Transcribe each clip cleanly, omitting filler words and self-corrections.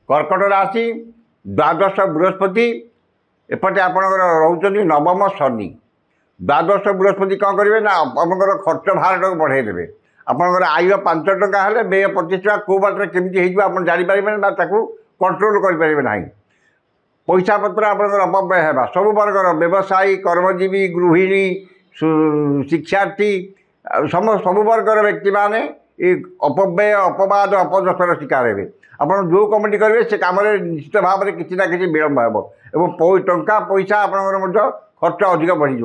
कर्कट राशि द्वादश बृहस्पति एपटे आपणकर रोचंदी नवम शनि। द्वादश बृहस्पति कौन करेंगे ना आपंकर खर्च भार टाक बढ़ाई देवे। आपंकर आय 5 टका हेले व्यय 25 टका कौ बाटे केमती हो जापर कंट्रोल करें ना। पैसा पत्र आपंकर अपव्यय है सब वर्गर व्यवसायी कर्मजीवी गृहिणी शिक्षार्थी सब वर्गर व्यक्ति माने अपव्यय अपवाद अपदस्थर शिकार हे। आप जो कमिटी करेंगे से कम निश्चित भाव में किसी ना कि विलम्ब हो टंका पैसा आपंकर खर्च अधिक बढ़ी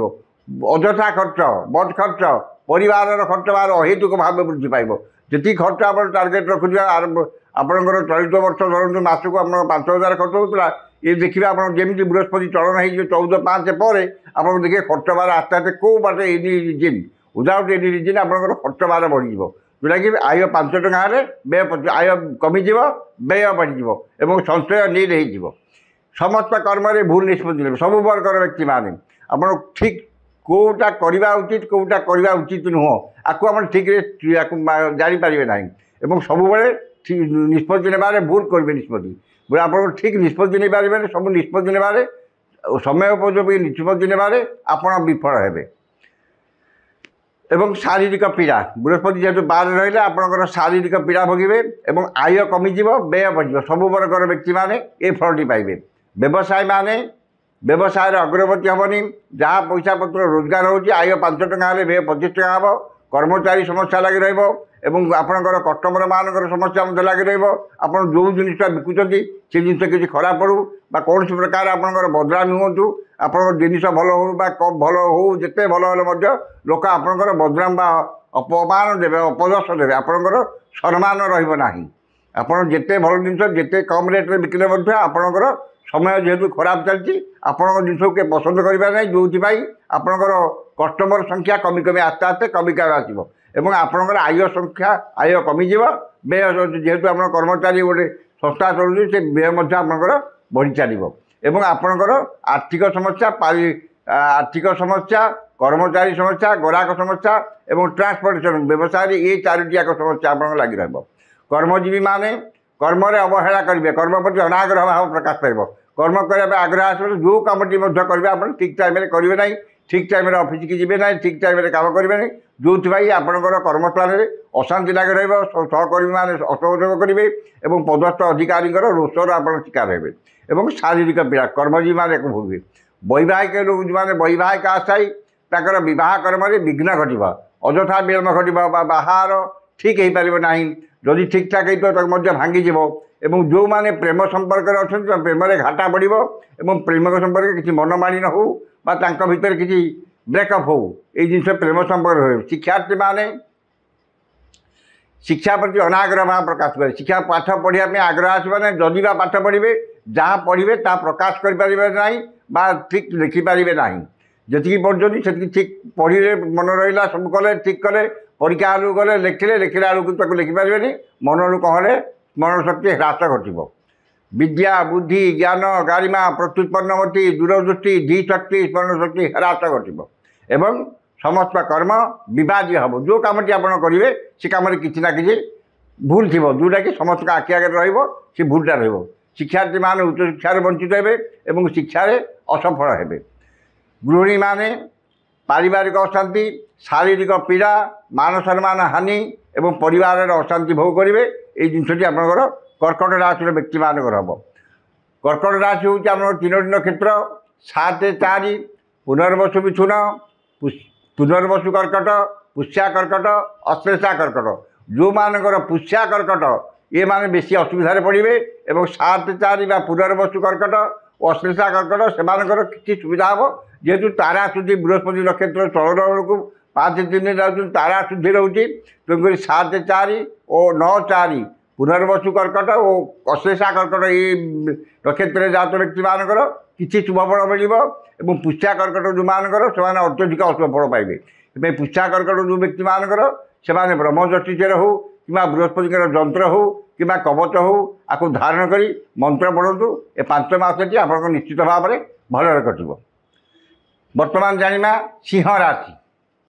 अजथा खर्च बद खर्च परिवार खर्च बार अहेतुक भाव वृद्धि पाइब। जी खर्च आप टार्गेट रखुवा आपंकर चलित वर्ष धरतु मासक आप 5,000 खर्च होता ये देखिए आप जमी बृहस्पति चलन हो 14/5 पर आप देखिए खर्च बार आस्ते आस्ते कौ बाटे any resin without any resin आपंकर खर्च बार बढ़ी जोटा कि आय 5 टका हेले व्यय आय कमिज व्यय बढ़ी और संचय नील हो। समस्त कर्म भूल निष्पत्ति ने सब वर्गर व्यक्ति माने आप ठीक कौटा करवा उचित कौटा करवा उचित नुह आपको आप ठीक जापारे ना और सब निष्पत्ति ने भूल करेंगे निष्पत्ति बोले आप ठीक निष्पत्ति नहीं पारे सब निष्पत्ति ने समय उपयोगी निष्पत्ति ने आप विफल हेबे। एवं शारीरिक पीड़ा बृहस्पति जेहतु 12 रही आपंकर शारीरिक पीड़ा भोगे और आय कमिज व्यय बढ़ सब वर्गर व्यक्ति माने ये फलटी पाइबे। व्यवसाय माने व्यवसाय अग्रगति हेनी जहाँ पैसा पत्र रोजगार हो आय 5 टका हेले व्यय 25 टका हे। कर्मचारी समस्या लगी आपंकर कस्टमर मान समस्या लगी आप जो जिनटा बिकुंट से जिन किसी खराब पड़ू कौन प्रकार आपंकर बदनामी हूँ आप जिन भल हो भल हो जिते भल हेल्ले लोक आपंकर बदनाम अपमान देवे अपदर्श देवे आपंकर सम्मान रहा। आपड़ जिते भल जिन जिते कम रेट्रे बिकिले आपंकर समय जेहेतु खराब चलती आपण जिन के पसंद करें ना जो आपंकर कस्टमर संख्या कमी कमी आस्ते आस्ते कमी कमी आसो और आपंकर आय संख्या आय कमिज व्यय जेहेतु आप कर्मचारी गोटे संस्था चलुच्छे से व्यय आपंकर बढ़ी चलो और आपंकर आर्थिक समस्या आर्थिक समस्या कर्मचारी समस्या ग्राहक समस्या और ट्रांसपोर्टेशन व्यवसाय ये 4टी जाक समस्या आप लगी रहा। कर्मजीवी माने कर्म अवहेला करेंगे कर्म प्रति अनाग्रह भाव प्रकाश पाइब कर्म करने आग्रह आस जो कमटी करेंगे आप ठीक टाइम करेंगे ना ठीक टाइम ऑफिस की जी ना ठीक टाइम कम करेंगे ना जो आपंकर कर्मस्थल में अशांति लगे सहकर्मी मैंने असहयोग करेंगे और पदस्थ अधिकारी रोषर आप शिकार हे। और शारीरिक पीड़ा कर्मजीवी मैंने भोगे। वैवाहिक लोग जो मैंने वैवाहिक आशायी तर बह कर्म विघ्न घट अजथा विलम्ब घट बाहर ठीक हो पार ना जदि ठीक ठाक हो भांगीज और जो मैंने प्रेम संपर्क अच्छा प्रेम घाटा बढ़ और प्रेम संपर्क किसी मनमानी न हो भर किसी ब्रेकअप हो ये जिन प्रेम संपर्क हो। शिक्षार्थी माने शिक्षा प्रति अनाग्रह भाव प्रकाश करें शिक्षा पाठ पढ़ाई आग्रह आसवे जदि पाठ पढ़े जहाँ पढ़े ता प्रकाश करें ठीक लिखिपारे ना जी पढ़ुं से ठीक पढ़े मन रहा सब कले ठीक कले परीक्षा आलू गले लिखिले लिखिला आलू लिखिपारे मन कहले स्मरण शक्ति ह्रास घट विद्या बुद्धि ज्ञान गारिमा प्रत्युत्पन्नमति दूरदृष्टि धीशक्ति स्मरण शक्ति ह्रास घट एवं समस्त कर्म विवादी हम जो कमटी आप करेंगे से कम किसी ना कि भूल थी जोटा कि समस्त आखि आगे रे भूलटा शिक्षार्थी मान उच्च शिक्षार वंचित हे शिक्षा असफल हे। गृहिणी माने पारिवारिक अशांति शारीरिक पीड़ा मान सम्मान हानि और परिवार अशांति भोग करेंगे ये जिनटी आपंकर कर्कट राशि व्यक्ति मानक हम। कर्कट राशि हूँ आम 3टी नक्षत्र 7 4 पुनर्वसु मिथुन पुनर्वसु कर्कट पुष्या कर्कट अश्लेषा कर्कट जो मानकर पुष्या कर्कट ये माने बेसी असुविधा पड़े और 7 4 पुनर्वसु कर्कट और अश्लेषा कर्कट से किसी सुविधा हम जेहेतु तारा शुद्धि बृहस्पति नक्षत्र चलन बेलू 5 दिन जाऊँ तारा शुद्धि रोचे तेणुक 7 4 और 9 4 पुनर्वसु कर्कट और अश्लेषा कर्कट ये नक्षत्र जात व्यक्ति मानकर किसी शुभफल मिल और पुष्या कर्कट जो मानकर से अत्यधिक अशुभफल पाइबे। पुष्या कर्कट जो व्यक्ति मानकर से ब्रह्मज्योतिषर हो कि बृहस्पति जंत्र हो कि कवच हो आपको धारण कर मंत्र पढ़ु ए 5 मासटी आप निश्चित भाव में भल कट। बर्तमान जाना सिंह राशि।